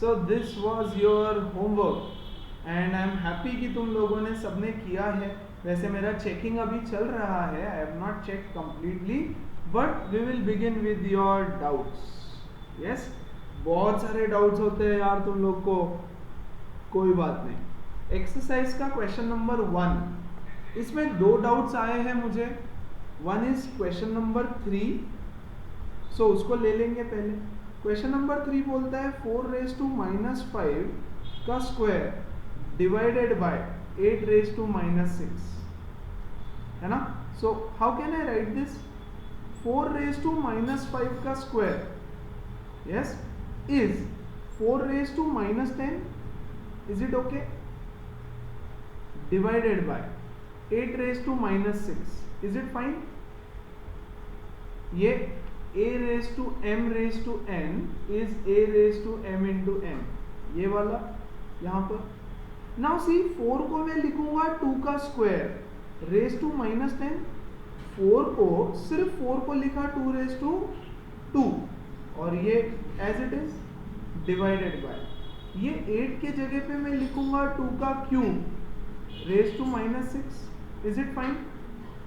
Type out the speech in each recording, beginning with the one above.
So this was your homework and I am happy कि तुम लोगों ने सबने किया है. वैसे मेरा चेकिंग अभी चल रहा है, I have not check completely, but we will begin with your doubts. Yes, बहुत सारे डाउट्स होते हैं यार तुम लोग को, कोई बात नहीं. एक्सरसाइज का क्वेश्चन नंबर 1, इसमें 2 डाउट्स आए हैं मुझे. वन इज क्वेश्चन नंबर 3, सो उसको ले लेंगे पहले. क्वेश्चन नंबर 3 बोलता है 4 रेज टू माइनस 5 का square divided by 8 raise to minus 6, है ना. So how can I write this? 4 raise to minus 5 का square, yes, is 4 raise to minus 10, is it okay, divided by 8 raise to minus 6, is it fine. ये a raise to m raise to n is a raise to m into n, ये वाला यहां पर. Now see 4 को मैं लिखूंगा 2 का square raise to minus 10. 4 को सिर्फ 4 को लिखा 2 रेज टू 2, और ये as it is divided by, ये 8 के जगह पे मैं लिखूंगा 2 का cube raise to minus 6, is it fine.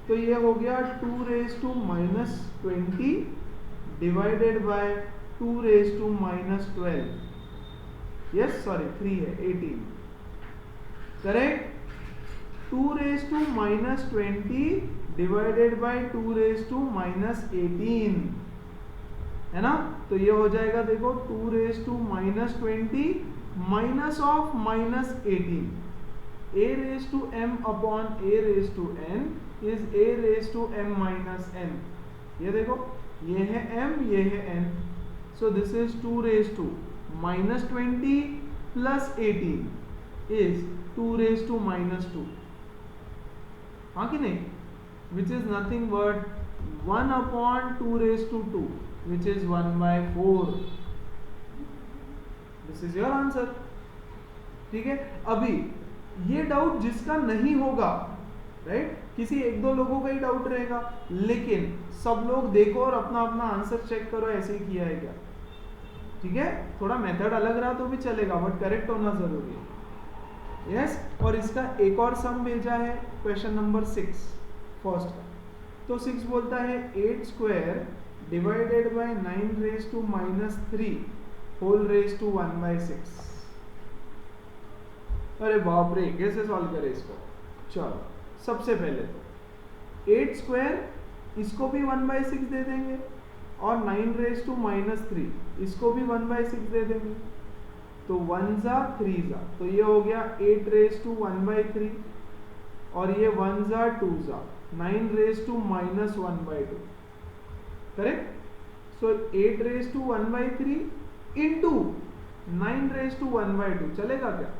तो ये हो गया 2 raise to minus 20 divided by 2 raise to minus 12, yes sorry 3 है 18, correct. 2 raise to minus 20 divided by 2 raise to minus 18, है ना. तो ये हो जाएगा देखो 2 raise to minus 20 minus of minus 18, a raise to m upon a raise to n is a raise to m minus n. ये देखो, ये है m, ये है n. So this is 2 raise to minus 20 plus 18 is 2 raise to minus 2, हाँ कि नहीं, which is nothing but 1 upon 2 raise to 2 which is 1/4. This is your answer. ठीक है. अभी ये डाउट जिसका नहीं होगा, राइट, किसी 1-2 लोगों का ही डाउट रहेगा, लेकिन सब लोग देखो और अपना अपना आंसर चेक करो ऐसे ही किया है क्या. ठीक है, थोड़ा मेथड अलग रहा तो भी चलेगा, बट करेक्ट होना जरूरी है. यस, और इसका एक और सम भेजा है क्वेश्चन नंबर 6 फर्स्ट का. तो 6 बोलता है 8 square divided by 9 raise to minus 3 whole raise to 1/6. अरे बाप रे, कैसे सॉल्व करें इसको. चलो, सबसे पहले तो 8 स्क्वायर इसको भी 1/6 दे देंगे, और 9 रेज टू माइनस 3 इसको भी 1/6 दे देंगे. तो 1 जा 3 जा, तो ये हो गया 8 रेज टू 1/3, और ये 1 जा 2 जा 9 raise to minus 1/2, correct. So 8 raise to 1/3 into 9 raise to 1/2 चलेगा क्या.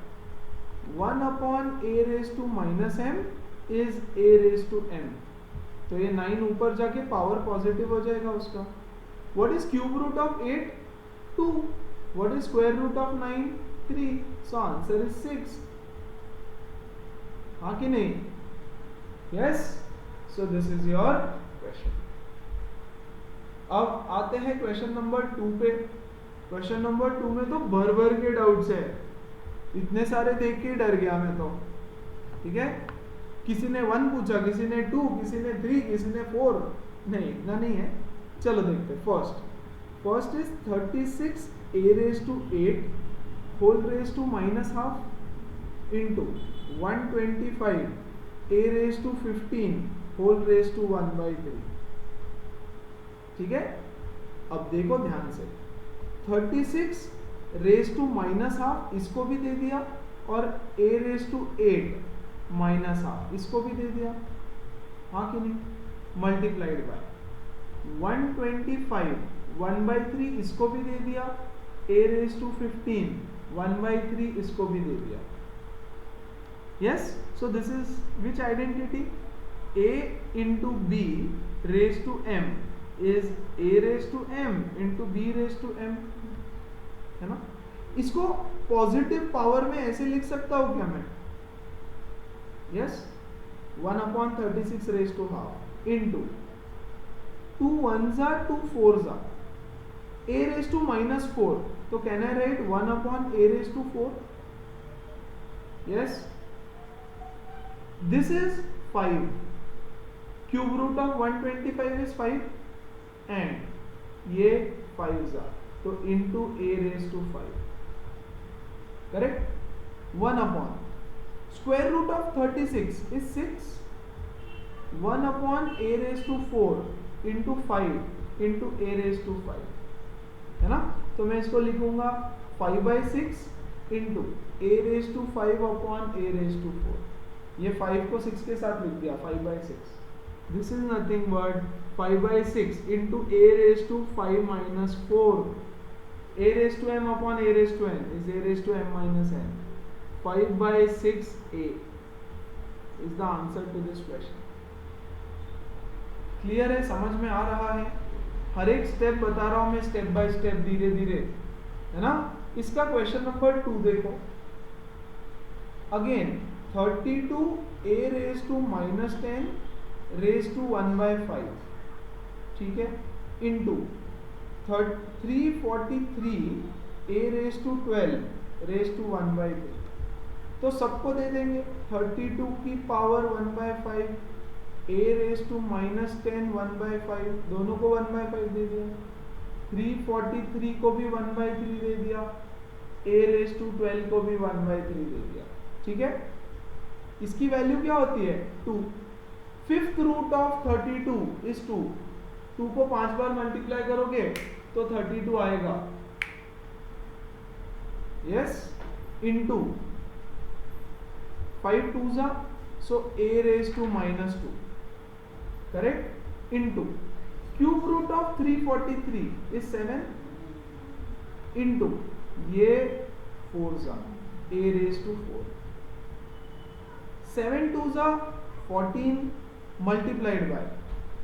1 upon a raise to minus m is a raise to m. तो ये 9 ऊपर जाके पावर पॉजिटिव हो जाएगा उसका. What is cube root of 8? 2. What is square root of 9? 3. So answer is 6, हाँ कि नहीं. Yes, so this is your question. अब आते हैं क्वेश्चन नंबर 2 पे. क्वेश्चन नंबर 2 में तो भर भर के डाउट्स है, इतने सारे देख के डर गया मैं तो. ठीक है, किसी ने 1 पूछा, किसी ने 2, किसी ने 3, किसी ने 4. नहीं, इतना नहीं है. चलो देखते हैं. First is 36 a raise to 8 whole raise to minus half into 125 a raise to 15 whole raise to 1/3. ठीक है. अब देखो ध्यान से, 36 रेज टू माइनस हाफ इसको भी दे दिया, और a raise to 8 minus half इसको भी दे दिया, हाँ कि नहीं. मल्टीप्लाइड बाय 125 1/3 इसको भी दे दिया, a रेज टू 15 1/3 इसको भी दे दिया. Yes, so this is which identity? a into b raise to m is a raise to m into b raise to m, है ना. इसको पॉजिटिव पावर में ऐसे लिख सकता हूं क्या मैं? Yes, 1 upon 36 raise to half into 2 1 जा 2 4 जा a रेज टू माइनस 4 तो can I write 1 upon a raise to 4? Yes, this is 5. Cube root of 125 is 5 and ये 5 जा, तो into a raise to 5. Correct. 1 upon square root of 36 is 6. 1 upon a raise to 4 into 5 into a raise to 5, है ना. तो मैं इसको लिखूंगा 5/6 into a raise to 5 upon a raise to 4. ये 5 को 6 के साथ लिख दिया, 5/6. This is nothing but 5/6 into a raise to 5 minus 4. a raise to m upon a raise to n is a raise to m minus n. 5/6a is the answer to this question. Clear है? समझ में आ रहा है? हर एक step बता रहा हूं मैं, स्टेप बाय स्टेप, धीरे धीरे, है ना. इसका क्वेश्चन नंबर 2 देखो. Again 32 a raise to minus 10 raise to 1/5, ठीक है, into 343 a raise to 12 raise to 1/3. तो सबको दे देंगे. 32 की power 1/5, a raise to minus 10 1/5, दोनों को 1/5 दे दिया. 343 को भी 1/3 दे दिया. a रेज टू 12 को भी 1/3 दे दिया. ठीक है. इसकी वैल्यू क्या होती है? 2. Fifth root of 32 is 2. 2 को 5 बार मल्टीप्लाई करोगे तो 32 आएगा. Yes, into 5 2s, so a raise to minus 2. Correct. Into cube root of 343 is 7 into ये 4s, a raise to 4. 7 2s 14 multiplied by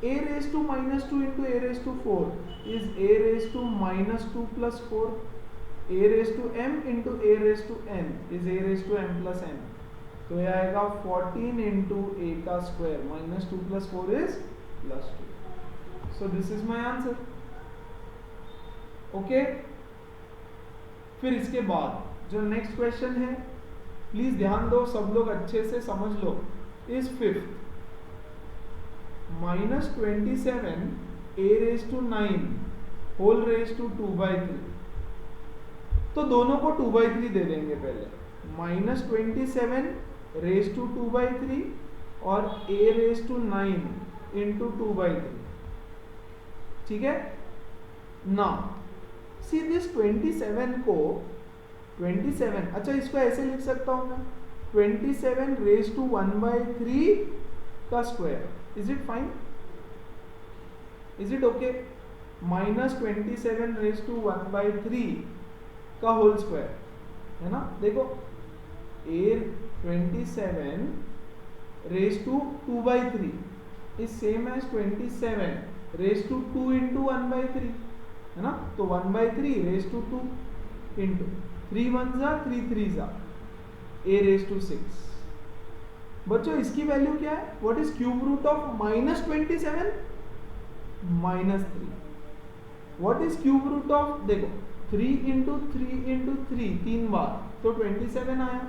a raise to minus 2 into a raise to 4 is a raise to minus 2 plus 4. a raise to m into a raise to n is a raise to m plus n. तो ये आएगा 14 into a का square minus 2 plus 4 is plus 2. So this is my answer. Okay. फिर इसके बाद जो next question है, please ध्यान दो, सब लोग अच्छे से समझ लो. Is 5th -27 a raise to 9 whole raise to 2/3. तो दोनों को 2/3 दे देंगे पहले. -27 रेज टू 2/3 और a रेज टू 9 इंटू 2/3. ठीक है. ना सी दिस 27 को 27, अच्छा इसको ऐसे लिख सकता हूं मैं, 27 रेज टू 1/3 का square. Is it fine? Is it okay? -27 raise to 1/3 का होल स्क्वायर, है ना. देखो a 27 raise to 2/3 is same as 27 raise to 2 into 1/3, है ना. तो 1/3 raise to 2 into 3 1s 3 3s a raise to 6. बच्चों इसकी वैल्यू क्या है? What is cube root of -27? -3. What is cube root of, देखो 3 इंटू 3 इंटू 3 3 बार, तो 27 आया.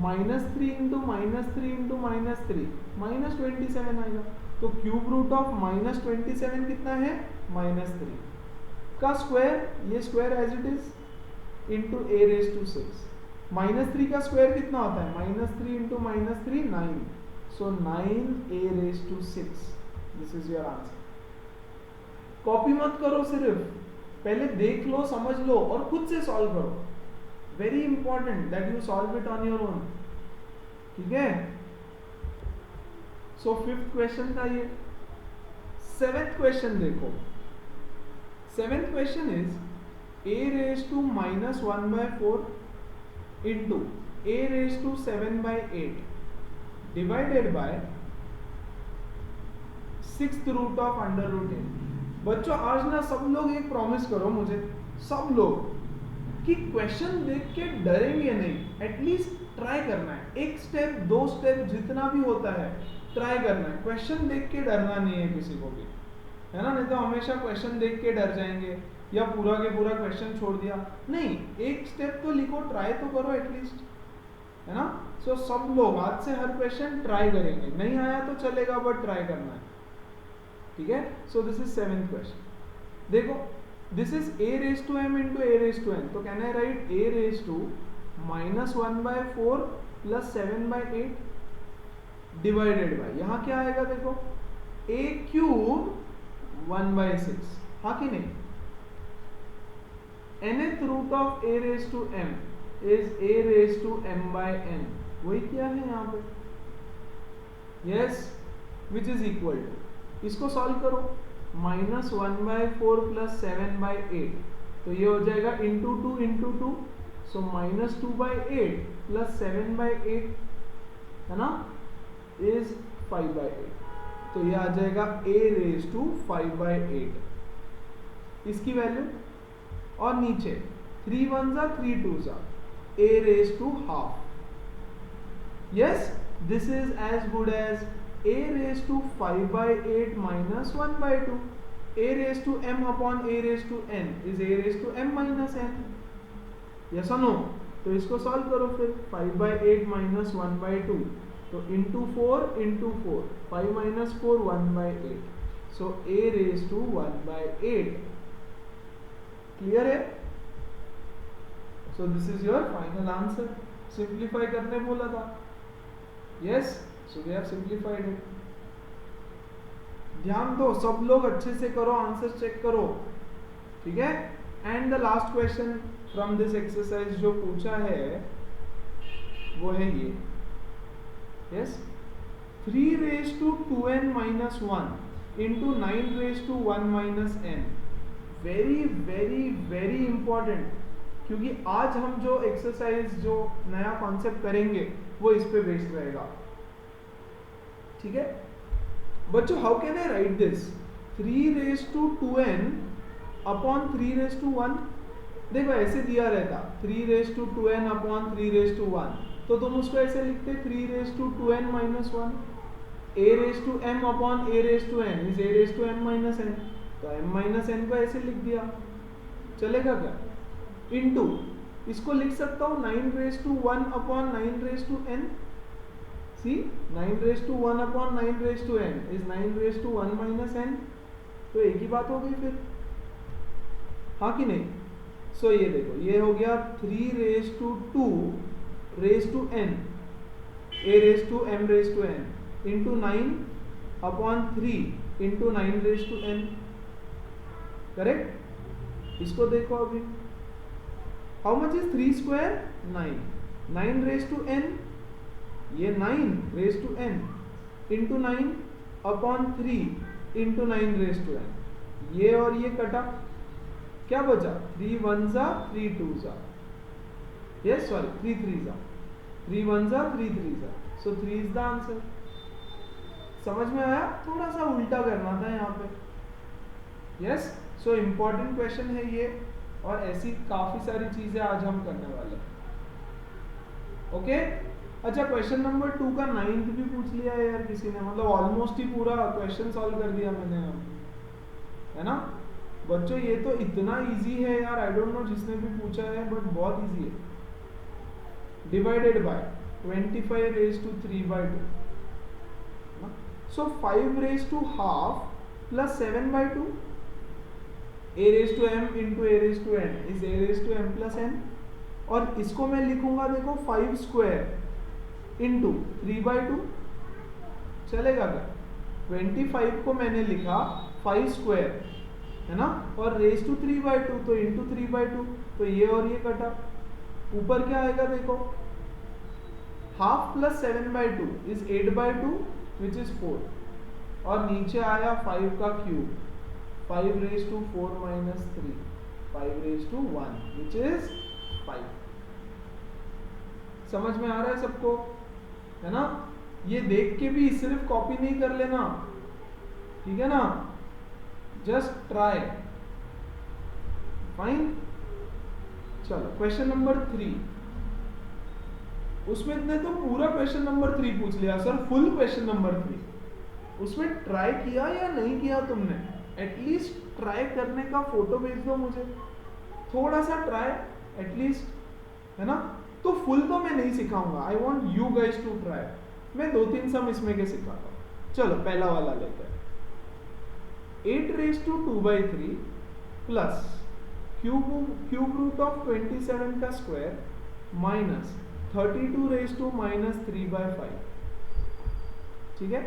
-3 इंटू -3 इंटू -3 -27 आएगा. तो क्यूब रूट ऑफ -27 कितना है? -3 का स्क्वायर, ये square as it is into a raise to 6. -3 का स्क्वायर कितना होता है? -3 into -3 9. So 9 a raise to 6. This is your answer. Copy मत करो, सिर्फ पहले देख लो, समझ लो और खुद से सॉल्व करो. Very important that you solve it on your own. ठीक है. सो 5th क्वेश्चन था ये. 7th क्वेश्चन देखो. 7th question is a raise to -1/4 into a raise to 7/8 divided by 6th root of √8. बच्चों आज ना सब लोग एक प्रॉमिस करो मुझे, सब लोग, कि क्वेश्चन देख के डरेंगे नहीं. एटलीस्ट ट्राई करना है. एक स्टेप 2 स्टेप जितना भी होता है ट्राई करना है. क्वेश्चन देख के डरना नहीं है किसी को भी, है ना. नहीं तो हमेशा क्वेश्चन देख के डर जाएंगे या पूरा के पूरा क्वेश्चन छोड़ दिया, नहीं, एक स्टेप तो लिखो, ट्राई तो करो एटलीस्ट, है ना। सो सब लोग आज से हर क्वेश्चन ट्राई करेंगे, नहीं आया तो चलेगा बट ट्राई करना है, ठीक है। So this is 7th question. देखो this is a raised to m into a raised to n, तो can I right a raised to -1/4 plus 7/8 divided bye, यहाँ क्या आएगा देखो a क्यूब 1/6, हाँ कि नहीं। nth root of a raised to m is a raised to m by n, वही क्या है यहाँ पे, yes, which is equal to, इसको सॉल्व करो, -1/4 प्लस 7/8, तो ये हो जाएगा इंटू 2 इंटू 2, सो -2/8 प्लस 7/8, है ना, इज 5/8, तो ये आ जाएगा a raised to 5/8, इसकी वैल्यू, और नीचे 3 1s are 3 2s are a raised to half, yes, this is as good as a raised to 5/8 minus 1/2, a raised to m upon a raised to n is a raised to m minus n, yes or no। तो इसको solve करो फिर, 5/8 minus 1/2, तो into 4 into 4, 5 minus 4 1/8, so a raised to 1/8, clear है। So this is your final answer, simplify करने बोला था, yes, so we have simplified it. ध्यान दो, सब लोग अच्छे से करो, आंसर चेक करो, ठीक है। And the last question from this exercise जो पूछा है वो है ये, yes, 3 raised to 2n minus 1 into 9 raised to 1 minus n, very very very important, क्योंकि आज हम जो एक्सरसाइज जो नया कॉन्सेप्ट करेंगे वो इस पे बेस्ड रहेगा, ठीक है बच्चों। How can I write this, 3 raised to 2n upon 3 raised to 1, देखो ऐसे दिया रहता 3 raised to 2n upon 3 raised to 1, तो तुम उसको ऐसे लिखते 3 raised to 2n minus 1, a raised to m upon a raised to n is a raised to m minus n, तो m माइनस एन को ऐसे लिख दिया, चलेगा क्या, इनटू इसको लिख सकता हूँ 9 raised to 1 upon 9 raised to n, see 9 raised to 1 upon 9 raised to n is 9 raised to 1 minus n, तो एक ही बात हो गई फिर, हाँ कि नहीं। सो ये देखो ये हो गया 3 raised to 2 raised to n a raised to m raised to n into 9 upon 3 into 9 raised to n, correct. इसको देखो अभी, how much is 3 square 9, 9 raised to n, ये 9 raised to n into 9 upon 3 into 9 raised to n, ये और ये कटा, क्या बचा 3 1s are 3 2s are, yes sorry 3 3s are, 3 1s are 3 3s are, so 3 is the answer। समझ में आया, थोड़ा सा उल्टा करना था यहाँ पे, यस। सो इम्पोर्टेंट क्वेश्चन है ये, और ऐसी काफी सारी चीजें आज हम करने वाले हैं, ओके। अच्छा क्वेश्चन नंबर 2 का 9th भी पूछ लिया है यार किसी ने, मतलब ऑलमोस्ट ही पूरा क्वेश्चन सॉल्व कर दिया मैंने, है ना बच्चों। ये तो इतना इजी है यार, आई डोंट नो जिसने भी पूछा है, बट बहुत इजी है। Divided by 25 raised to 3/2, so 5 raised to half plus 7/2, a raised to m into a raised to n is a raised to m plus n, और इसको मैं लिखूंगा देखो 5 स्क्वायर इंटू 3/2, चलेगा क्या। 25 को मैंने लिखा 5 स्क्वायर, है ना, और रेज टू 3/2, तो इंटू 3/2, तो ये और ये कटा, ऊपर क्या आएगा देखो, half plus 7/2 is 8/2 which is 4, और नीचे आया 5 का cube, 5 raised to 4 minus 3, 5 raised to 1 which is 5। समझ में आ रहा है सबको, है ना। ये देख के भी सिर्फ कॉपी नहीं कर लेना, ठीक है ना, जस्ट ट्राई, फाइन। चलो क्वेश्चन नंबर 3, उसमें इतने तो पूरा क्वेश्चन नंबर 3 पूछ लिया सर, फुल क्वेश्चन नंबर 3, उसमें ट्राई किया या नहीं किया तुमने, एटलीस्ट ट्राई करने का फोटो भेज दो मुझे, थोड़ा सा ट्राई एटलीस्ट, है ना। तो फुल तो मैं नहीं सिखाऊंगा, I want you guys to try. मैं 2-3 सम इसमें के सिखाता हूँ। चलो पहला वाला लेते हैं। 8 raise to 2/3 plus cube root of 27 का square minus 32 raise to minus 3/5। ठीक है,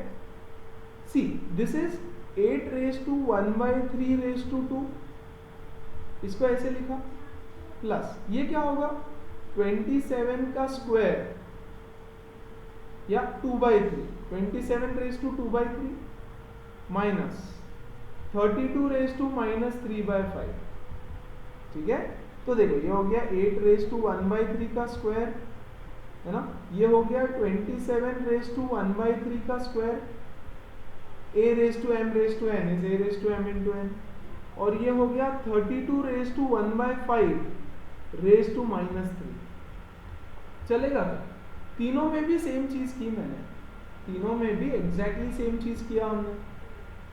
see this is 8 raise to 1/3 raise to 2, इसको ऐसे लिखा, प्लस ये क्या होगा 27 का स्क्वायर या 2/3, 27 raise to 2/3 minus 32 raise to minus 3/5। ठीक है, तो देखो ये हो गया 8 रेज टू 1/3 का स्क्वायर, है ना, ये हो गया 27 रेज टू 1/3 का square, a raise to m raise to n is a raise to m into n, और ये हो गया 32 raise to 1/5 raise to minus 3। चलेगा क्या? तीनों में भी सेम चीज की मैंने, तीनों में भी एग्जैक्टली सेम चीज किया हमने,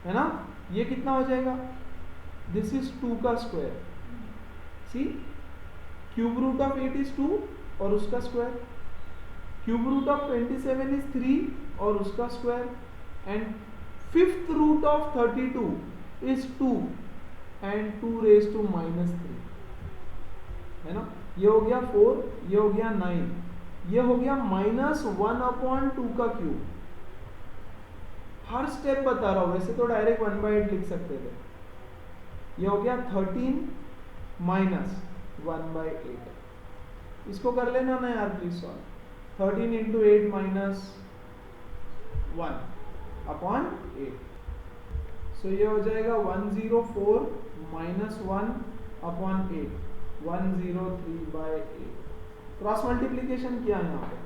है ना। ये कितना हो जाएगा, दिस इज 2 का square, see cube root of 8 is 2 और उसका square, cube root of 27 is 3 और उसका square, and fifth root of 32 is 2 and 2 raise to minus 3, है ना। ये हो गया 4, ये हो गया 9, ये हो गया -1/2 का क्यूब। हर स्टेप बता रहा हूं, वैसे तो डायरेक्ट 1/8 लिख सकते थे। ये हो गया 13 माइनस 1/8, इसको कर लेना ना यार प्लीज सॉल्व। 13 इंटू 8 माइनस 1/8, सो ये हो जाएगा 104 माइनस 1/8, 103/8। क्रॉस मल्टीप्लीकेशन किया यहाँ पे,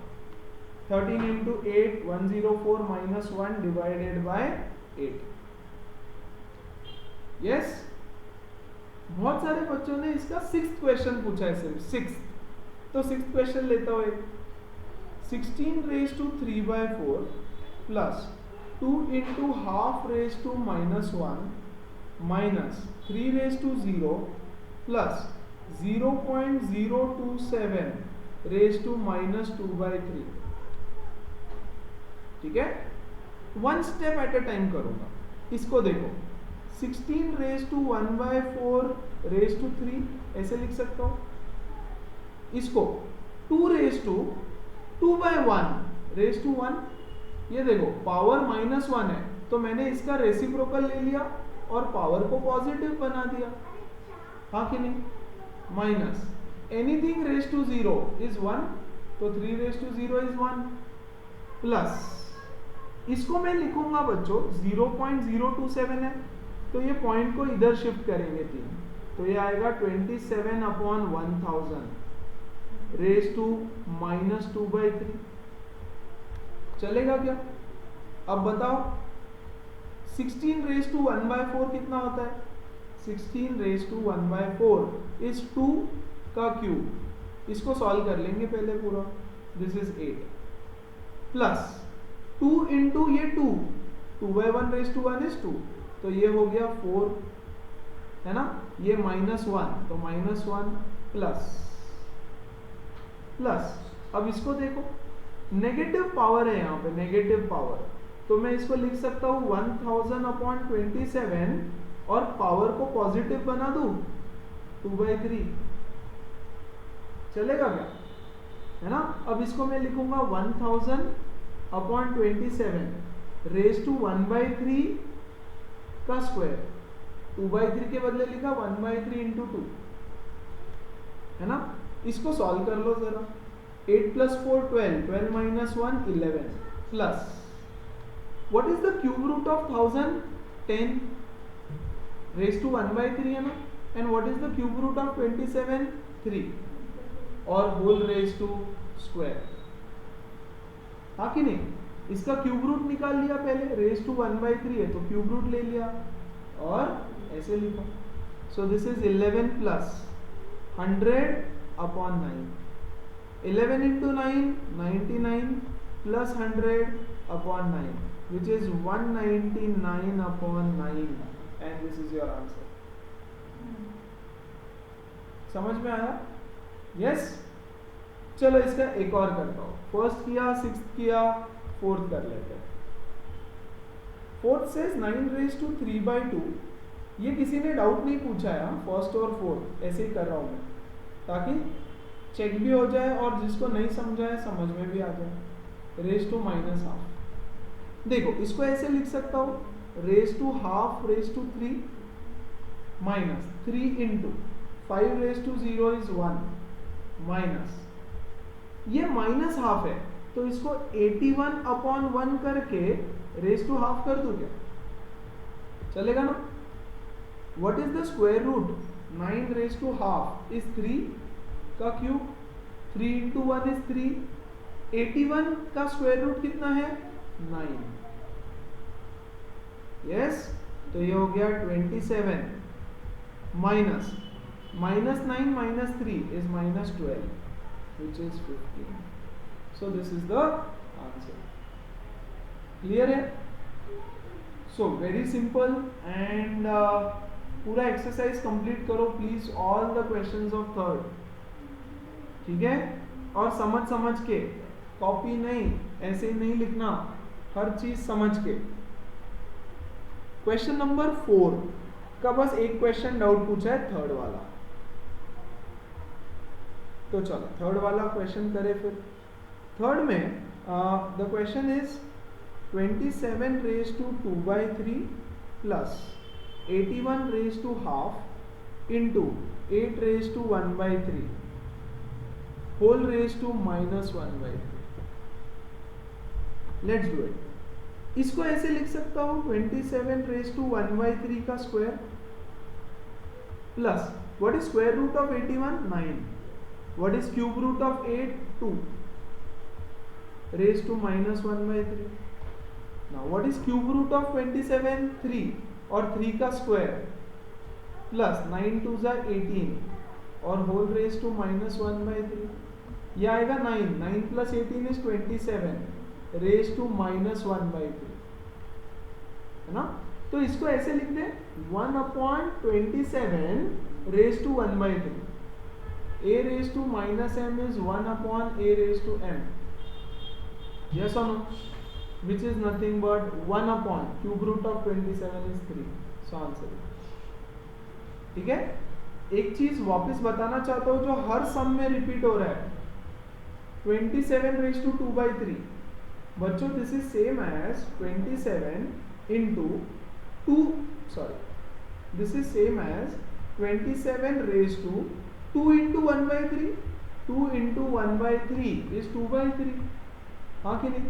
13 into 8 104 minus 1 divided by 8। Yes, बहुत सारे बच्चों ने इसका 6th क्वेश्चन पूछा है, सिर्फ 6th, तो 6th क्वेश्चन लेता हूँ। 16 raise to 3/4 plus 2 into half raise to minus 1 minus 3 raise to 0 plus 0.027 raise to minus 2/3। ठीक है, one step at a time करूंगा। इसको देखो, 16 रेज टू 1/4 रेज टू 3 ऐसे लिख सकता हूं। इसको 2 रेज टू 2/1 रेज टू 1, ये देखो पावर -1 है, तो मैंने इसका रेसिप्रोकल ले लिया और पावर को पॉजिटिव बना दिया, हाँ कि नहीं। Minus anything raise to 0 is 1, तो 3 रेज टू 0 इज 1, प्लस इसको मैं लिखूंगा बच्चों 0.027 है, तो ये पॉइंट को इधर शिफ्ट करेंगे 3, तो ये आएगा 27/1000 रेज टू माइनस 2/3। चलेगा क्या? अब बताओ 16 रेज टू 1/4 कितना होता है? 16 रेज टू 1/4 इज 2 का क्यूब। इसको सॉल्व कर लेंगे पहले पूरा, दिस इज 8 प्लस 2 इंटू ये 2/1 रेज टू 1 इज 2, तो ये हो गया 4, है ना। ये -1 तो -1 प्लस अब इसको देखो, नेगेटिव पावर है यहाँ पे, नेगेटिव पावर, तो मैं इसको लिख सकता हूँ 1000/27 और पावर को पॉजिटिव बना दूं 2/3। चलेगा क्या? है ना। अब इसको मैं लिखूंगा 1000/27 रेज टू 1/3 का स्क्वायर, 2/3 के बदले लिखा 1/3 इंटू 2, है ना। इसको सॉल्व कर लो जरा, 8 + 4 12, 12 - 1 11 plus what is the cube root of 1000? 10 raise to 1/3 है ना, and what is the cube root of 27? 3 और होल रेज टू स्क्वायर, हाँ कि नहीं। इसका क्यूब रूट निकाल लिया पहले, रेज टू 1/3 है तो क्यूब रूट ले लिया और ऐसे लिखा, सो this is 11 plus 100/9, 11 into 9 99 plus 100/9 which is 199/9, and this is your answer. समझ में आया? यस। चलो इसका एक और करता हूं। फर्स्ट किया, सिक्स्थ किया, फोर्थ कर लेते हैं। Fourth says 9⁵2। ये किसी ने डाउट नहीं पूछा है, फर्स्ट और फोर्थ ऐसे ही कर रहा हूं मैं, ताकि चेक भी हो जाए और जिसको नहीं समझा है समझ में भी आ जाए। Raise to minus half. देखो इसको ऐसे लिख सकता हूं, raise to half raise to 3 minus 3 into 5⁵0 is 1 minus, ये माइनस हाफ है तो इसको 81/1 करके रेज टू हाफ कर दूं क्या? चलेगा ना? What is the square root? 9⁵ is 3 का क्यूब, 3 इंटू 1 इज 3, 81 का स्क्वायर रूट कितना है? 9। यस, तो ये हो गया 27 minus -9 minus 3 is -12 which is 15. So this is the answer. Clear है? So very simple and पूरा एक्सरसाइज कंप्लीट करो please, all the questions of third, ठीक है? और समझ के, कॉपी नहीं, ऐसे ही नहीं लिखना, हर चीज समझ के। क्वेश्चन नंबर 4 का बस एक क्वेश्चन डाउट पूछा है, थर्ड वाला। तो चलो थर्ड वाला क्वेश्चन करें फिर। थर्ड में the question is 27⁵2/3 plus 81⁵½ into 8⁵1/3 whole raise to -1/3। Let's do it. इसको ऐसे लिख सकता हूं 27⁵1/3 का square plus what is square root of 81? 9। What is cube root of 8? 2 raised to -1/3. Now what is cube root of 27? 3 और 3 का square plus 9 2 जा 18 और होल रेज टू -1/3। ये आएगा 9 प्लस 18 इज 27 रेज टू -1/3, है ना? तो इसको ऐसे लिख दे 1/27 raise to 1/3। a raised to minus m is 1/a raised to m. Yes or no? Which is nothing but 1/ cube root of 27 is 3. So answer. ठीक है? एक चीज वापस बताना चाहता हूं जो हर सम में रिपीट हो रहा है, 27⁵2/3। बच्चों this is same as 27 into 2, sorry, this is same as 27⁵2 2 into 1/3, 2 into 1/3 is 2/3, हाँ कि नहीं?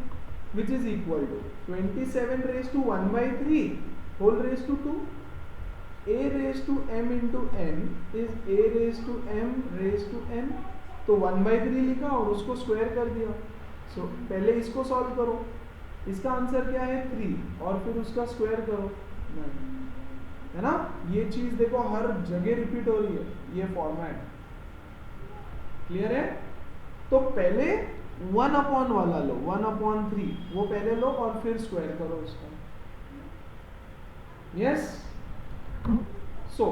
Which is equal to 27⁵1/3 whole raised to 2. a raised to m into n is a raised to m raised to n. तो 1/3 लिखा और उसको square कर दिया। सो पहले इसको सॉल्व करो, इसका आंसर क्या है? 3 और फिर उसका स्क्वायर करो 9, है ना? ये चीज देखो हर जगह रिपीट हो रही है, ये फॉर्मेट क्लियर है? तो पहले 1/ वाला लो, 1/3 वो पहले लो और फिर स्क्वायर करो उसका। यस। सो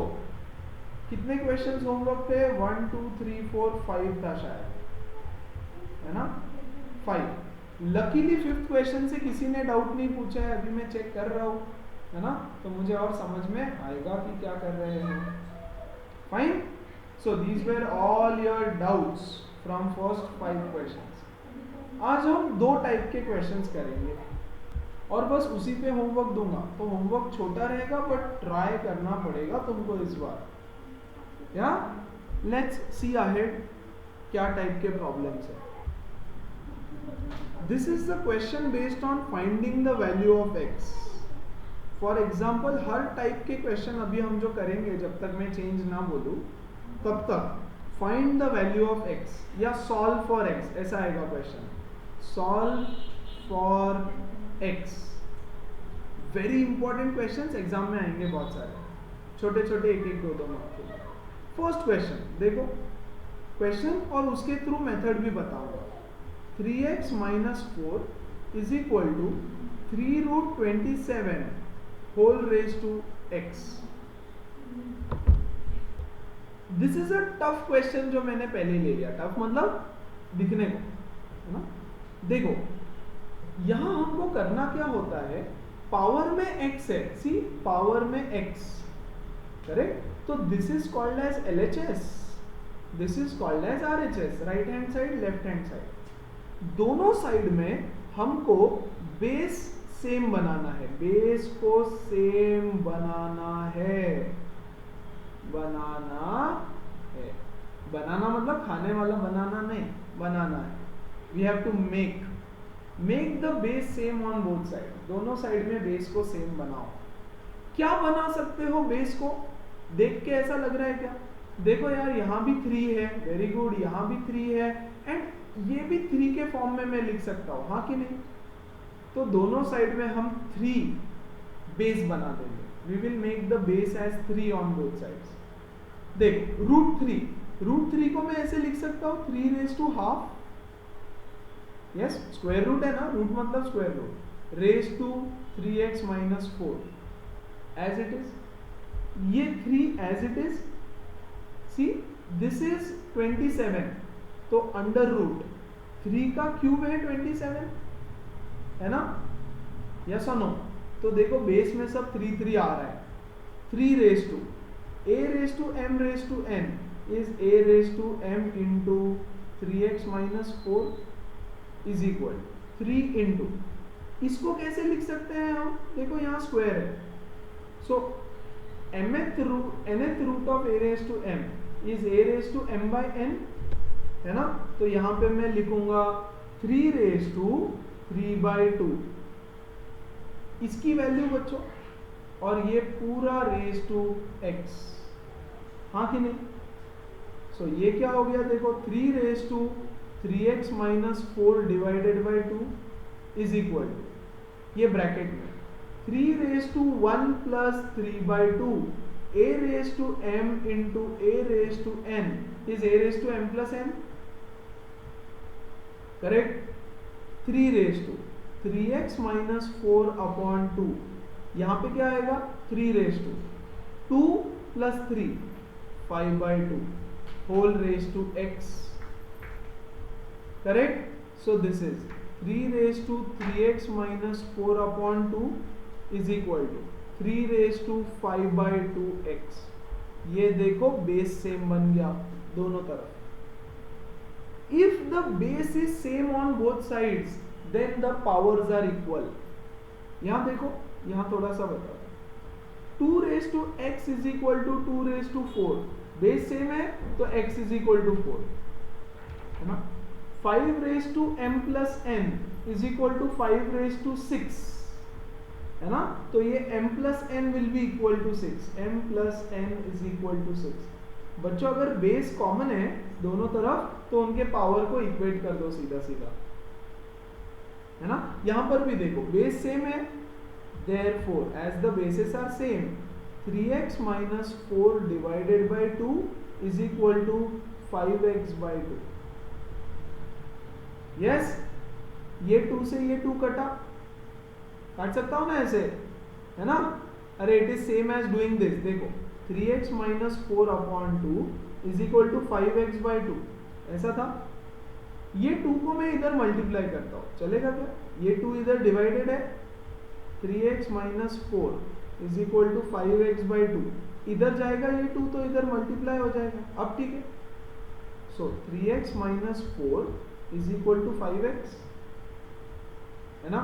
कितने क्वेश्चंस होमवर्क थे? 1 2 3 4 5 था शायद, है ना? 5। लकीली 5th क्वेश्चन से किसी ने डाउट नहीं पूछा है, अभी मैं चेक कर रहा हूँ, है ना? तो मुझे और समझ में आएगा कि क्या कर रहे हैं। Fine. So these were all your doubts from first 5 questions. आज हम 2 टाइप के क्वेश्चंस करेंगे और बस उसी पे होमवर्क दूंगा, तो होमवर्क छोटा रहेगा बट ट्राई करना पड़ेगा तुमको इस बार। या लेट्स सी अहेड क्या टाइप के प्रॉब्लम्स है। This is the question based on finding the value of x। For example her type के क्वेश्चन अभी हम जो करेंगे, जब तक मैं चेंज ना बोलूं तब तक find the value of x या सॉल्व फॉर x, ऐसा आएगा question. Solve for x, very important questions exam में आएंगे बहुत सारे, छोटे छोटे 1-1 2-2 मार्क्स के। फर्स्ट क्वेश्चन देखो, क्वेश्चन और उसके थ्रू मेथड भी बताऊंगा। 3x - 4 is equal to 3√27 whole raise to x। This is a tough question जो मैंने पहले ले लिया। टफ मतलब दिखने को, है ना। देखो यहां हमको करना क्या होता है, पावर में x है, सी पावर में x, करेक्ट। तो this is called as LHS, this is called as RHS, right hand side left hand side. दोनों साइड में हमको बेस सेम बनाना है, बेस को सेम बनाना है, बनाना मतलब खाने वाला बनाना नहीं, बनाना है। We have to make the base same on both side, दोनों साइड में बेस को सेम बनाओ। क्या बना सकते हो बेस को, देख के ऐसा लग रहा है क्या, देखो यार यहाँ भी 3 है, वेरी गुड, यहाँ भी 3 है, एंड ये भी 3 के फॉर्म में मैं लिख सकता हूँ, हाँ कि नहीं। तो दोनों साइड में हम 3 बेस बना देंगे, we will make the base as 3 on both sides. देख रूट 3 को मैं ऐसे लिख सकता हूँ 3 raise to half, yes square root है ना, रूट मतलब square root, raise to 3x minus 4 as it is, ये 3 as it is. See this is 27, तो अंडर रूट 3 का क्यूब है 27, है ना, यस और नो। तो देखो बेस में सब 3 आ रहा है, 3 raise to a raise to m raise to n is a raise to m into 3x minus 4 is equal 3 into, इसको कैसे लिख सकते हैं हम, देखो यहाँ स्क्वायर है, so nth root of a raise to m is a raise to m by n, है ना। तो यहाँ पे मैं लिखूंगा 3 रेज टू 3 by 2, इसकी वैल्यू बच्चों, और ये पूरा रेज टू x, हाँ कि नहीं। सो ये क्या हो गया, देखो 3 raise to 3x minus 4 divided by 2 is equal to, ये ब्रैकेट में 3 raise to 1 plus 3 by 2 a raise to m into a raise to n is a raise to m plus n, correct. 3 raise to 3x minus 4 upon 2, यहाँ पे क्या आएगा 3 raise to 2 plus 3 5 by 2 whole raise to x, correct. So this is 3 raise to 3x minus 4 upon 2 is equal to 3 raise to 5 by 2x। ये देखो base same बन गया दोनों तरफ। If the base is same on both sides then the powers are equal. यहां देखो, यहां थोड़ा सा बता, 2 raise to x is equal to 2 raise to 4, base same है तो x इज इक्वल टू 4, है ना। 5 raise to m plus n is equal to 5 raise to 6, है ना। तो ये m plus n will be equal to 6, m plus n is equal to 6। बच्चों अगर बेस कॉमन है दोनों तरफ तो उनके पावर को इक्वेट कर दो सीधा सीधा, है ना। यहां पर भी देखो बेस सेम है, therefore as the bases are same 3x minus 4 divided by 2 is equal to 5x by 2। yes, ये 2 से ये 2 कटा, काट सकता हूं ना ऐसे, है ना। अरे it is same as doing this, देखो 3x minus 4 upon 2 is equal to 5x by 2, ऐसा था। ये 2 को मैं इधर मल्टीप्लाई करता हूं, चलेगा क्या, ये 2 इधर डिवाइडेड है, 3x minus 4 is equal to 5x by 2, इधर जाएगा ये 2 तो इधर मल्टीप्लाई हो जाएगा, अब ठीक है। So 3x minus 4 is equal to 5x, है ना,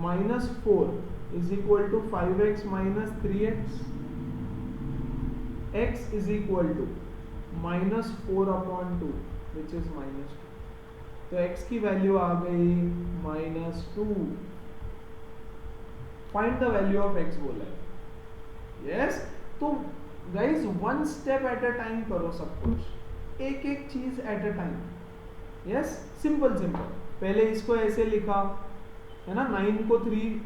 minus 4 is equal to 5x minus 3x, x is equal to minus 4 upon 2 which is minus 2, तो x की वैल्यू आ गई minus 2। Find the value of x बोला है, yes. तो guys one step at a time करो सब कुछ, एक एक चीज at a time, yes, simple simple. पहले इसको ऐसे लिखा, है ना, 9 को 3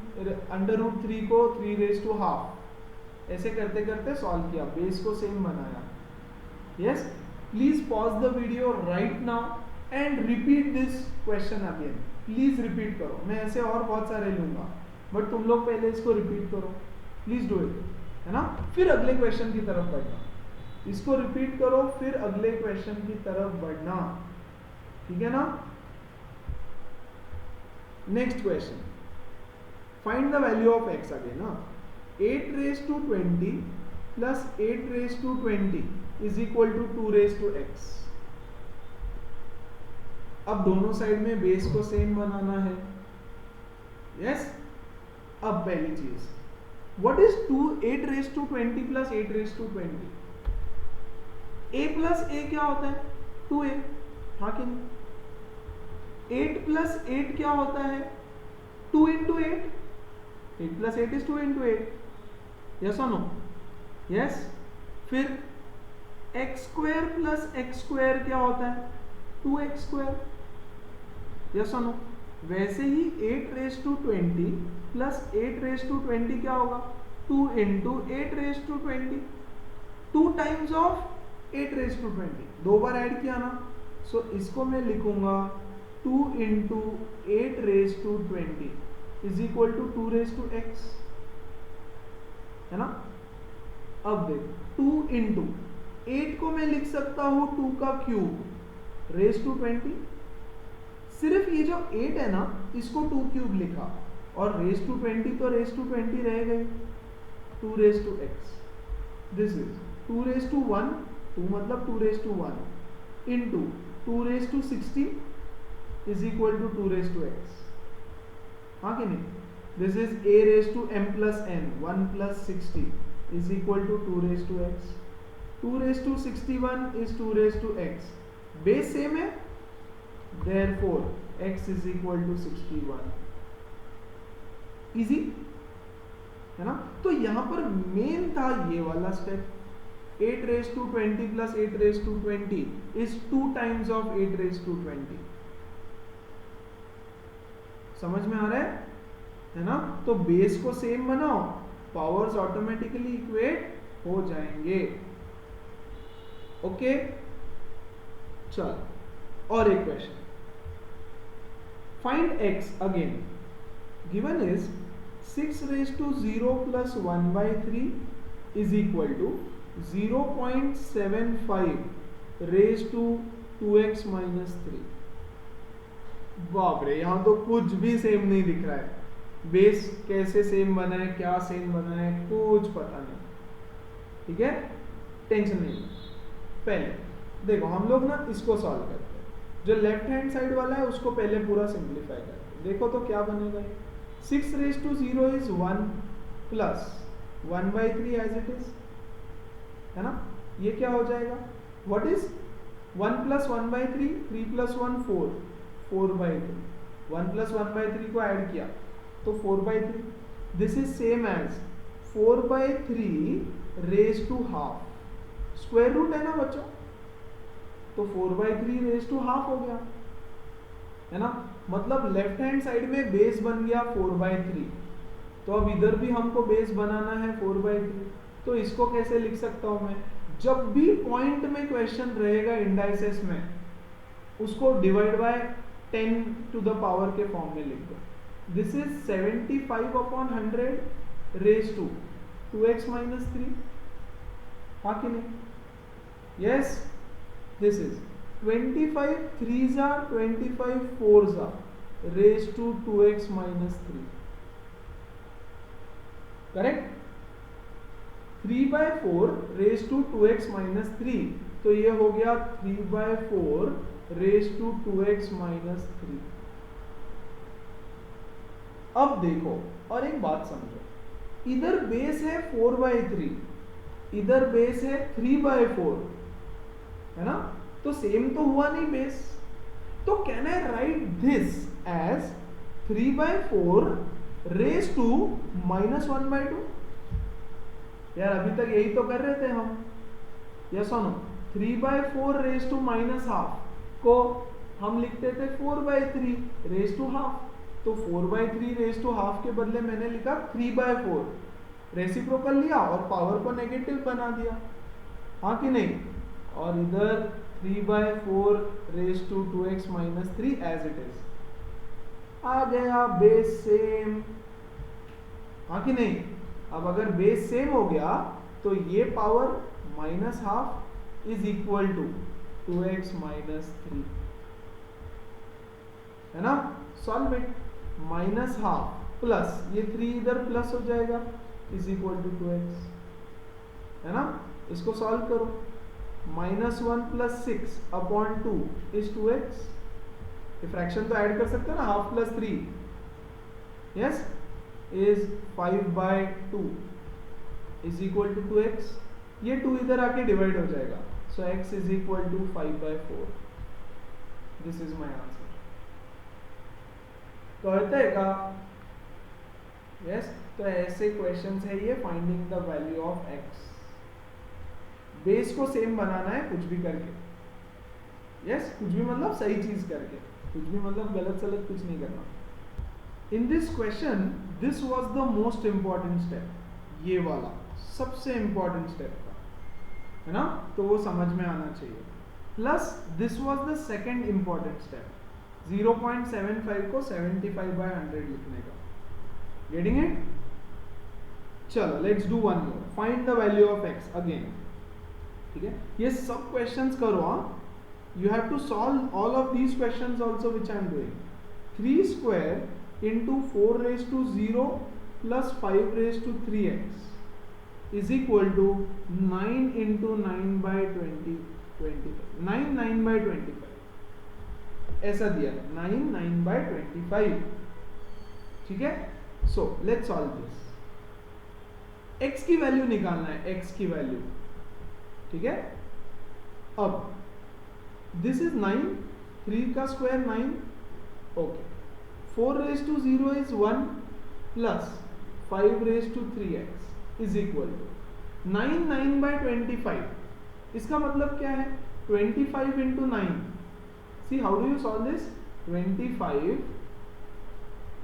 अंडर रूट 3 को 3 रेज टू हाफ, ऐसे करते करते सॉल्व किया, बेस को सेम बनाया। Yes, please pause the video right now and repeat this question again, please repeat करो। मैं ऐसे और बहुत सारे लूंगा बट तुम लोग पहले इसको रिपीट करो, प्लीज डू इट। है ना। फिर अगले क्वेश्चन की तरफ बढ़ना, इसको रिपीट करो, फिर अगले क्वेश्चन की तरफ बढ़ना, ठीक है ना। Next question, find the value of x again ना। 8 raise to 20 plus 8 raise to 20 is equal to 2 raise to x। अब दोनों साइड में बेस को सेम बनाना है, यस। अब पहली चीज, what is 8 raise to 20 plus 8 raise to 20? a plus a क्या होता है? 2a, हाँ कि नहीं। 8 प्लस 8 क्या होता है? 2 into 8। 8 plus 8 is 2 into 8, yes और नो? यस। फिर x square plus x square क्या होता है? 2x स्क्वायर, यस और नो? वैसे ही 8 raise to 20 plus 8 raise to 20 क्या होगा? 2 into 8 raise to 20, 2 times of 8 raise to 20, दो बार ऐड किया ना। सो इसको मैं लिखूंगा 2 into 8 raise to 20 is equal to 2 raise to x, है ना। अब देख 2 इंटू 8 को मैं लिख सकता हूं 2 का क्यूब रेज टू 20। सिर्फ ये जो 8 है ना, इसको 2 क्यूब लिखा, और रेज टू 20 तो रेज टू 20 रह गए, 2 raise to x। This is 2 raise to 1, 2 मतलब 2 raise to 1 into 2 raise to 60 is equal to 2 raise to x, हाँ कि नहीं। This is a raise to m plus n, 1 plus 60 is equal to 2 raise to x। 2 raise to 61 is 2 raise to x, base same है, therefore x is equal to 61। Easy है ना। तो यहां पर main था ये वाला step, 8 raise to 20 plus 8 raise to 20 is 2 times of 8 raise to 20। समझ में आ रहा है ना। तो बेस को सेम बनाओ, पावर्स ऑटोमेटिकली इक्वेट हो जाएंगे। ओके, चल और एक question, find x again। given is 6 raised to 0 plus 1 by 3 is equal to 0.75 raised to 2x minus 3। बाप रे, यहां तो कुछ भी सेम नहीं दिख रहा है। बेस कैसे सेम बना है, क्या सेम बना है, कुछ पता नहीं, ठीक है। टेंशन नहीं। पहले देखो हम लोग ना इसको सॉल्व करते हैं। जो लेफ्ट हैंड साइड वाला है उसको पहले पूरा सिंप्लीफाई करते हैं। देखो तो क्या बनेगा, 6 raise to 0 is 1 plus 1 by 3 as it is, है ना। ये क्या हो जाएगा, what is 1 plus 1 by 3, 3 plus 1 4, 4 by 3, 1 plus 1 by 3 को ऐड किया तो 4 by 3। This is same as 4 by 3 raise to half, square root है ना बच्चों, तो 4 by 3 रेज टू हाफ हो गया, है ना। मतलब लेफ्ट हैंड साइड में बेस बन गया 4 by 3, तो अब इधर भी हमको बेस बनाना है 4 by 3। तो इसको कैसे लिख सकता हूं मैं, जब भी पॉइंट में क्वेश्चन रहेगा इंडाइसेस में, उसको divide by 10 to the power के फॉर्म में लिख दो। This is 75 upon 100 raise to 2x minus 3, हाँ कि नहीं। Yes, this is 25 3s are 25 4s are raised to 2x minus 3, correct. 3 by 4 raised to 2x minus 3, तो ये हो गया 3 by 4 raised to 2x minus 3। अब देखो और एक बात समझो, इधर बेस है 4 by 3, इधर बेस है 3 by 4, है ना। तो सेम तो हुआ नहीं बेस, तो can I write this as 3 by 4 raise to minus 1 by 2। यार अभी तक यही तो कर रहे थे हम, यस और no. 3 by 4 raise to minus half को हम लिखते थे 4 by 3 रेज टू हाफ, तो 4 by 3 रेज टू हाफ के बदले मैंने लिखा 3 by 4, रेसिप्रोकल लिया और पावर को नेगेटिव बना दिया, हाँ कि नहीं। और इधर 3 by 4 raise to 2x minus 3 as it is, आ गया बेस सेम, हाँ कि नहीं। अब अगर बेस सेम हो गया तो ये power minus half is equal to 2x minus 3, है ना। Solve it, minus half plus ये 3 इधर प्लस हो जाएगा इज इक्वल टू 2x, है ना। इसको सॉल्व करो, -1 प्लस 6 अपॉन 2 इज 2x। ये फ्रैक्शन तो ऐड कर सकते हो ना, half plus 3 yes is 5/2 is equal to 2x। ये 2 इधर आके डिवाइड हो जाएगा, so x is equal to 5/4। This is my answer. कहते का यस तो ऐसे क्वेश्चंस है ये, finding the value of x। Base को सेम बनाना है कुछ भी करके, यस कुछ भी मतलब सही चीज करके, कुछ भी मतलब गलत सलत कुछ नहीं करना। In this question this was the most important step, ये वाला सबसे इंपॉर्टेंट स्टेप था, है ना, तो वो समझ में आना चाहिए। Plus this was the second important step, 0.75 को 75/100 लिखने का। Getting it? चलो let's do one more, find the value of x again. ठीक है, ये सब क्वेश्चंस करो, हाँ, you have to solve all of these questions also which I am doing. 3 square into 4 raised to 0 plus 5 raised to 3x is equal to 9 into 9 by 20 25 9 by 25 ऐसा दिया, 9 by 25। ठीक है, so let's solve this। x की value निकालना है, x की value, ठीक है। अब दिस इज 9, 3 का square 9, okay. 4 raised to 0 is 1 plus 5 raised to 3x is equal to 9 by 25। इसका मतलब क्या है, 25 into 9। See how do you solve this, 25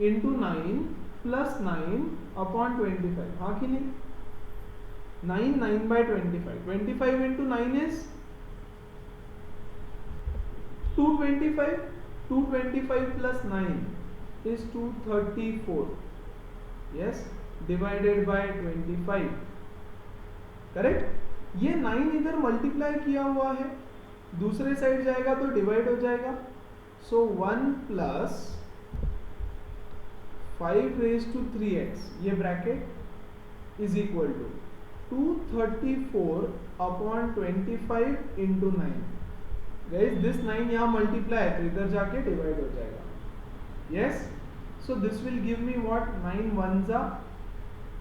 into 9 plus 9 upon 25, हाँ कि नहीं। 9 by 25, 25 into 9 is 225, 225 plus 9 is 234, yes, divided by 25, correct. ये 9 इधर multiply किया हुआ है, दूसरे साइड जाएगा तो डिवाइड हो जाएगा, सो 1 प्लस 5 raised to 3x ये bracket is equal to 234 upon 25 into 9। Guys this 9 यहाँ मल्टीप्लाई है तो इधर जाके डिवाइड हो जाएगा, yes. So this will give me what, 9 1 जा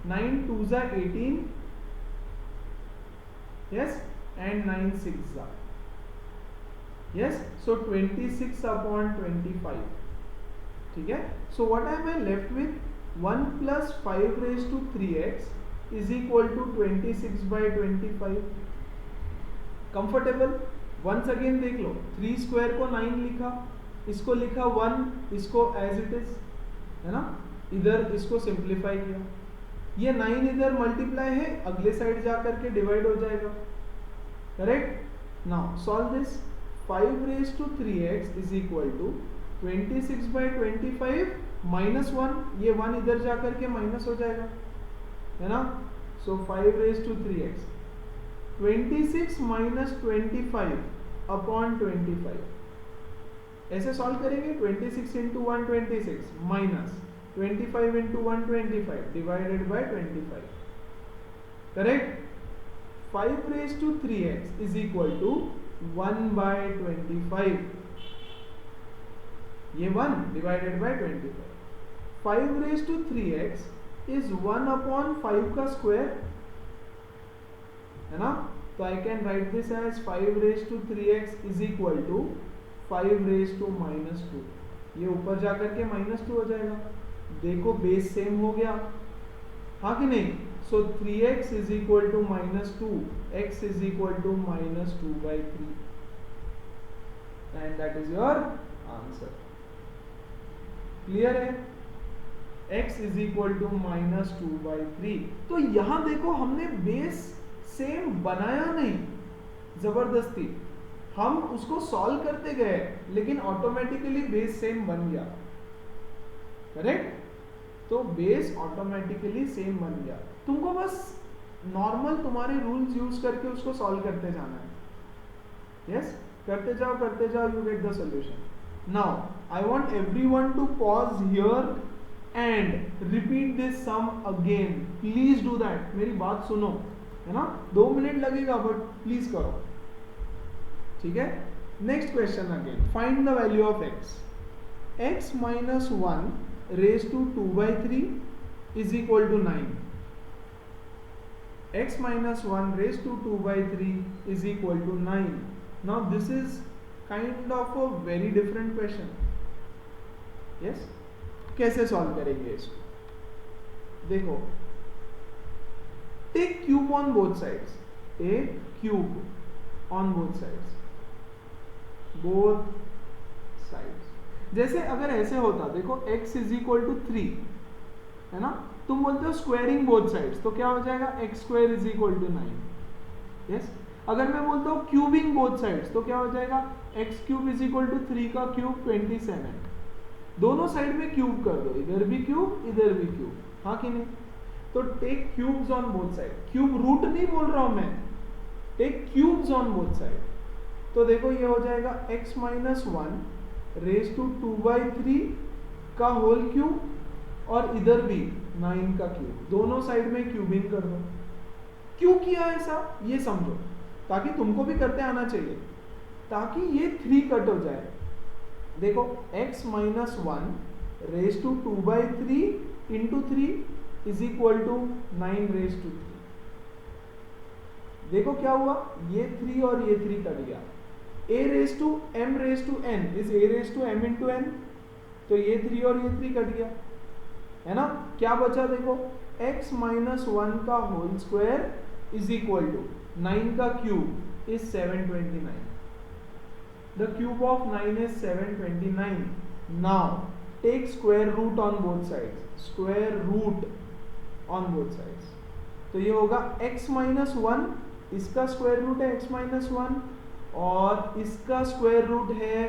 9 2 जा 18, यस, एंड 9 6 जा, यस, सो 26 अपॉन 25। ठीक है, so what am I left with, 1 plus 5 raised to 3x is equal to 26 by 25। Comfortable? Once again देख लो, 3 स्क्वायर को 9 लिखा, इसको लिखा 1, इसको एज इट इज, है ना, इधर इसको सिंप्लीफाई किया, ये 9 इधर मल्टीप्लाई है, अगले साइड जा करके डिवाइड हो जाएगा, correct. Now solve this, 5 raised to 3x is equal to 26 by 25 minus 1, ये 1 इधर जा करके माइनस हो जाएगा, है ना। So 5 raised to 3x, 26 minus 25 upon 25, ऐसे सॉल्व करेंगे। 26 into 1 26 minus 25 into 1 25 divided by 25, correct. 5 raised to 3x is equal to 1 by 25, ये 1 divided by 25। 5 raised to 3x is 1 upon 5 का स्क्वायर, है ना, तो I can write this as 5 raised to 3x is equal to 5 raised to -2, ये ऊपर जाकर के -2 हो जाएगा। देखो बेस सेम हो गया, हाँ कि नहीं। So 3x is equal to -2, x is equal to -2/3, and that is your answer. Clear है? x is equal to -2/3। तो यहां देखो हमने बेस सेम बनाया नहीं जबरदस्ती, हम उसको सॉल्व करते गए लेकिन ऑटोमेटिकली बेस सेम बन गया, करेक्ट। तो बेस ऑटोमेटिकली सेम बन गया। तुमको बस नॉर्मल तुम्हारे रूल्स यूज करके उसको सॉल्व करते जाना है। यस, करते जाओ, you get the solution. Now I want everyone to pause here and repeat this sum again. Please do that, मेरी बात सुनो, है ना, 2 मिनट लगेगा बट प्लीज करो, ठीक है। Next question again, find the value of x। x minus 1 raised to 2/3 is equal to 9. x minus 1 raised to 2/3 is equal to 9. Now this is kind of a very different question. Yes, कैसे solve करेंगे इसको? देखो, take cube on both sides, take cube on both sides, both sides. जैसे अगर ऐसे होता, देखो x is equal to 3, है ना, तुम बोलते हो स्क्वायरिंग बोथ साइड्स, तो क्या हो जाएगा, x square is equal to 9। Yes, अगर मैं बोलता हूँ क्यूबिंग बोथ साइड्स, तो क्या हो जाएगा, x cube is equal to 3 का क्यूब 27। दोनों साइड में क्यूब कर दो, इधर भी क्यूब इधर भी क्यूब, हाँ कि नहीं। तो take cubes on both side, cube root नहीं बोल रहा हूं मैं, take cubes on both side. तो देखो ये हो जाएगा x माइनस 1 रेज टू 2/3 का होल क्यूब, और इधर भी 9 का क्यूब, दोनों साइड में क्यूबिंग कर दो। क्यों किया ऐसा ये समझो, ताकि तुमको भी करते आना चाहिए, ताकि ये 3 कट हो जाए। देखो x minus 1 raise to 2/3 into 3 is equal to 9 raise to 3। देखो क्या हुआ, ये 3 और ये 3 कट गया। a raise to m raise to n is a raise to m into n, तो ये 3 और ये 3 कट गया, है ना। क्या बचा, देखो x माइनस 1 का whole square is equal to 9 का cube is 729। The cube of 9 is 729. Now take square root on both sides. Square root on both sides. तो ये होगा x माइनस 1, इसका स्क्वायर रूट है x माइनस 1, और इसका square root है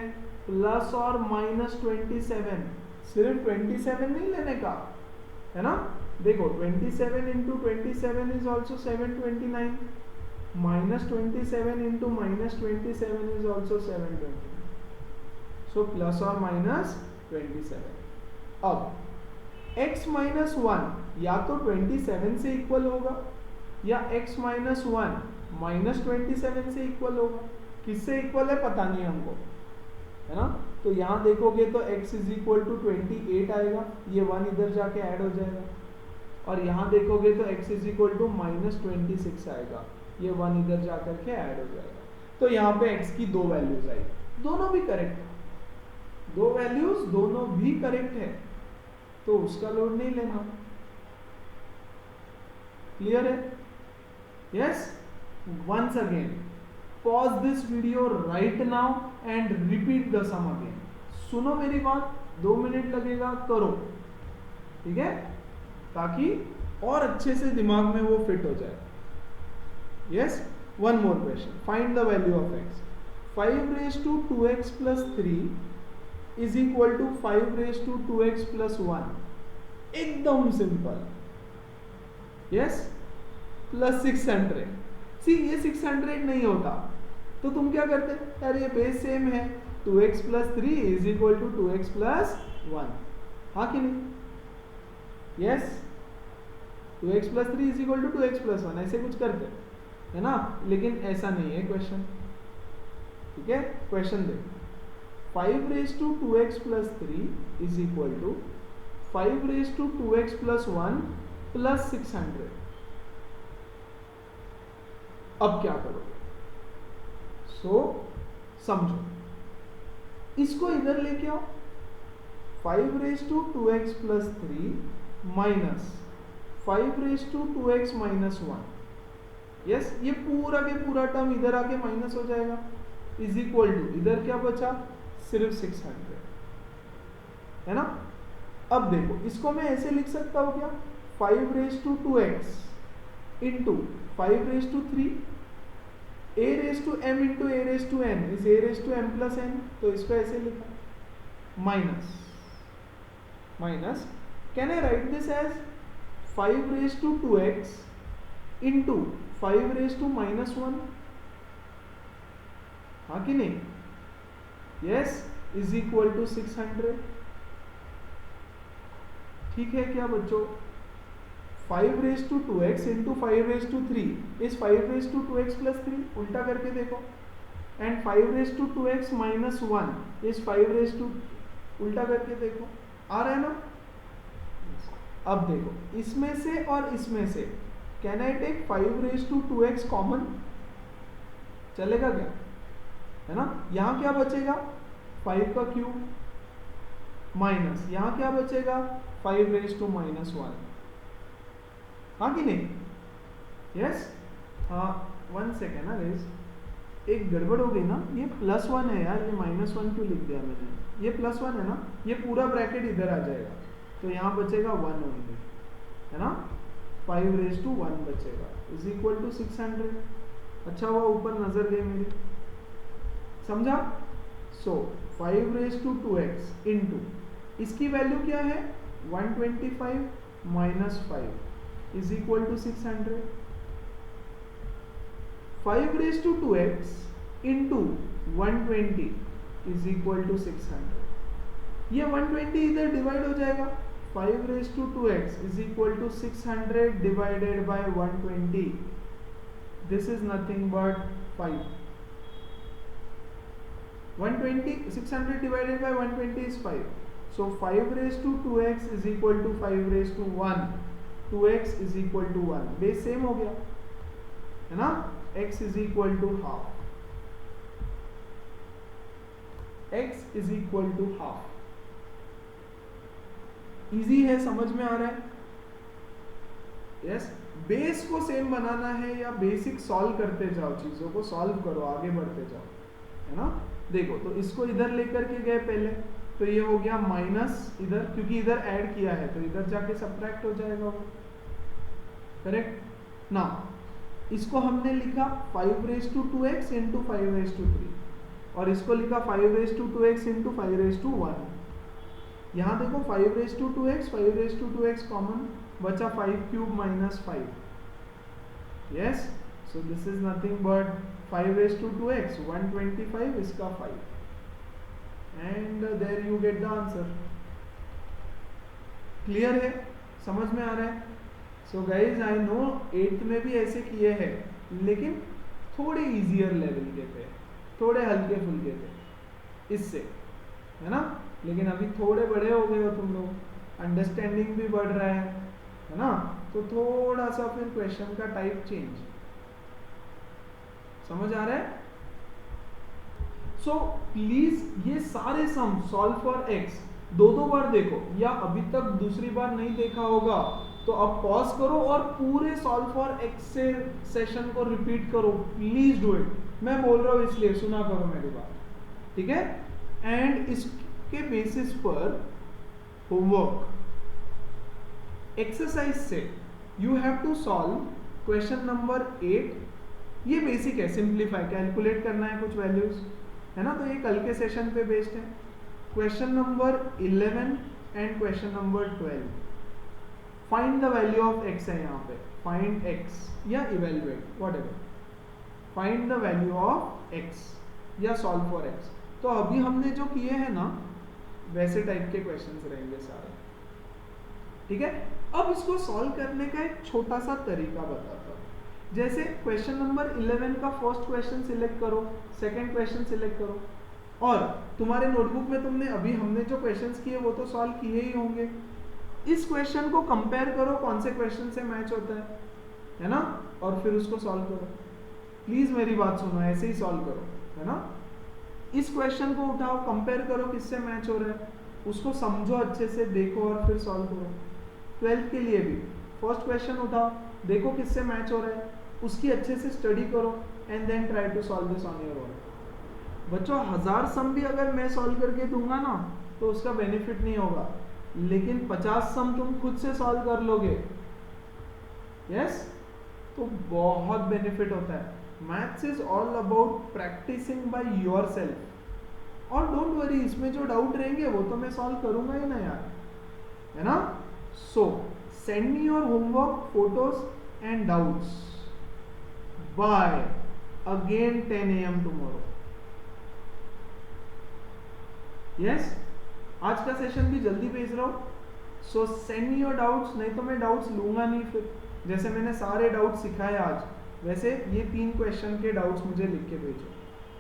plus और माइनस 27। सिर्फ 27 नहीं लेने का, है ना। देखो 27 into 27 is also 729, minus 27 into minus 27 is also 729. So plus or minus 27. अब x minus 1 या तो 27 से इक्वल होगा, या x minus 1 minus 27 से इक्वल होगा। किससे इक्वल है पता नहीं हमको, है ना। तो यहाँ देखोगे तो x इज इक्वल टू 28 आएगा, ये 1 इधर जाके ऐड हो जाएगा, और यहाँ देखोगे तो x is equal to minus 26 आएगा, ये 1 इधर जाकर के ऐड हो जाएगा। तो यहाँ पे x की 2 वैल्यूज आई, दोनों भी करेक्ट है, 2 वैल्यूज दोनों भी करेक्ट है, तो उसका लोड नहीं लेना। क्लियर है? Yes, once again pause this video right now and repeat the sum again. सुनो मेरी बात, 2 मिनट लगेगा, करो, ठीक है, ताकि और अच्छे से दिमाग में वो फिट हो जाए। Yes, one more question. Find the value of x. 5 raised to 2x plus 3 is equal to 5 raised to 2x plus 1. एकदम सिंपल। Yes, plus 600. See, ये 600 नहीं होता, तो तुम क्या करते, यार ये बेस सेम है, 2x plus 3 is equal to 2x plus 1, हाँ कि नहीं। Yes, 2x plus 3 is equal to 2x plus 1, ऐसे कुछ करते, है ना। लेकिन ऐसा नहीं है क्वेश्चन, ठीक है। क्वेश्चन देखो, 5 raise to 2x plus 3 is equal to 5 raise to 2x plus 1 plus 600। अब क्या करोगे, सो समझो, इसको इधर लेके आओ, 5 raise to 2x plus 3 minus 5 raise to 2x minus 1। Yes, ये पूरा के पूरा टर्म इधर आके माइनस हो जाएगा, इज इक्वल टू, इधर क्या बचा, सिर्फ 600, है ना। अब देखो, इसको मैं ऐसे लिख सकता हूँ क्या, 5 raise to 2x into 5 raise to 3, a raise to m into a raise to n is a raise to m plus n, तो इसको ऐसे लिखा, minus minus, can I write this as 5 raise to 2x into 5 raise to -1, हाँ कि नहीं? Yes, is equal to 600। ठीक है क्या बच्चों? 5 raise to 2x into 5 raise to 3 is 5 raise to 2x plus 3, उल्टा करके देखो। And 5 raise to 2x minus 1 is 5 raise to, उल्टा करके देखो। आ रहा है ना? अब देखो इसमें से और इसमें से can I take 5 raise to 2x common? चलेगा क्या? है ना? यहां क्या बचेगा? 5 का क्यूब माइनस यहां क्या बचेगा? 5 रेज टू -1, हाँ कि नहीं? यस। हाँ, 1 सेकेंड ना रेज, एक गड़बड़ हो गई ना, ये +1 है यार, ये -1 क्यों लिख दिया मैंने? ये +1 है ना, ये पूरा ब्रैकेट इधर आ जाएगा, तो यहाँ बचेगा 1 ओनली, है ना? 5 रेज टू 1 बचेगा इज इक्वल टू 600। अच्छा हुआ ऊपर नजर गई मेरी, समझा? So 5 raise to 2x into इसकी वैल्यू क्या है? 125 minus 5 is equal to 600। 5 raise to 2x into 120 is equal to 600। ये 120 इधर डिवाइड हो जाएगा। 5 raise to 2x is equal to 600 divided by 120, this is nothing but 5। 120 600 divided by 120 is 5. So 5 raised to 2x is equal to 5 raised to 1. 2x is equal to 1. Base same हो गया, है ना? x is equal to half. x is equal to half. Easy है, समझ में आ रहा है? Yes. Base को सेम बनाना है या बेसिक सॉल्व करते जाओ, चीजों को सॉल्व करो, आगे बढ़ते जाओ, है ना? देखो तो इसको इधर लेकर के गए पहले, तो ये हो गया माइनस इधर, क्योंकि इधर ऐड किया है तो इधर जाके सब्ट्रैक्ट हो जाएगा वो, करेक्ट ना? इसको हमने लिखा 5 raise to 2x into 5 raise to 3, और इसको लिखा 5 raise to 2x into 5 raise to 1। यहाँ देखो 5 raise to 2x 5 raise to 2x common बचा, 5 cube minus 5। Yes, so this is nothing but 5 raise to 2x 125, इसका 5, and there you get the answer. Clear है? समझ में आ रहा है? So guys I know 8th में भी ऐसे किए हैं, लेकिन थोड़े इजियर लेवल के थे, थोड़े हल्के फुल्के थे इससे, है ना? लेकिन अभी थोड़े बड़े हो गए हो तुम लोग, अंडरस्टैंडिंग भी बढ़ रहा है ना? तो थोड़ा सा फिर क्वेश्चन का टाइप चेंज, समझ आ रहा है? सो प्लीज ये सारे सम सॉल्व फॉर x दो बार देखो, या अभी तक दूसरी बार नहीं देखा होगा तो अब पॉज करो और पूरे सॉल्व फॉर x से सेशन को रिपीट करो, प्लीज डू इट। मैं बोल रहा हूं इसलिए सुना करो मेरी बात, ठीक है? एंड इसके बेसिस पर होमवर्क एक्सरसाइज से you have to solve question number 8। ये बेसिक है, सिंप्लीफाई, कैलकुलेट करना है कुछ वैल्यूज, है ना? तो ये कल के सेशन पे बेस्ड है। Question number 11 and question number 12, find the value of x है यहाँ पे, फाइंड x या evaluate whatever, find the value of x या सॉल्व फॉर x। तो अभी हमने जो किए हैं ना वैसे टाइप के क्वेश्चंस रहेंगे सारे, ठीक है? अब इसको सॉल्व करने का एक छोटा सा तरीका बताता हूँ। जैसे क्वेश्चन नंबर 11 का फर्स्ट क्वेश्चन सिलेक्ट करो, सेकंड क्वेश्चन सिलेक्ट करो, और तुम्हारे नोटबुक में तुमने अभी हमने जो क्वेश्चंस किए वो तो सॉल्व किए ही होंगे। इस क्वेश्चन को कंपेयर करो कौन से क्वेश्चन से मैच होता है ना? और फिर उसको सॉल्व करो। प्लीज मेरी बात सुनो, ऐसे ही सॉल्व करो, है ना? इस क्वेश्चन को उठाओ, कंपेयर करो किससे मैच हो रहा है, उसको समझो अच्छे से, देखो और फिर सॉल्व करो। 12th के लिए भी फर्स्ट क्वेश्चन उठाओ, देखो किससे मैच हो रहा है, उसकी अच्छे से स्टडी करो and then try to solve this on your own. बच्चों 1000 सम भी अगर मैं सॉल्व करके दूंगा ना तो उसका बेनिफिट नहीं होगा, लेकिन 50 सम तुम खुद से सॉल्व कर लोगे, यस, तो बहुत बेनिफिट होता है। Maths is all about practising by yourself. और डोंट वरी, इसमें जो डाउट रहेंगे वो तो मैं सॉल्व करूंगा ही ना यार, है ना? सो send me your homework, photos and doubts by again 10 a.m. tomorrow. Yes, आज का सेशन भी जल्दी भेज रहा हूँ. सो सेंड मी योर डाउट्स, नहीं तो मैं डाउट्स लूंगा नहीं फिर. जैसे मैंने सारे डाउट्स सिखाए आज, वैसे ये 3 क्वेश्चन के डाउट्स मुझे लिख के भेजो.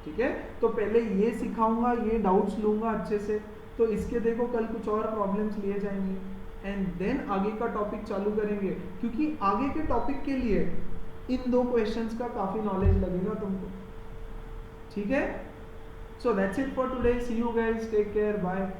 ठीक है, तो पहले ये सिखाऊंगा, ये डाउट्स लूंगा अच्छे से, तो इसके देखो कल कुछ और प्रॉब्लम्स लिए जाएंगे एंड देन आगे का टॉपिक चालू करेंगे, क्योंकि आगे के टॉपिक के लिए इन 2 क्वेश्चंस का काफी नॉलेज लगेगा तुमको. ठीक है, so that's it for today. See you guys, take care, bye.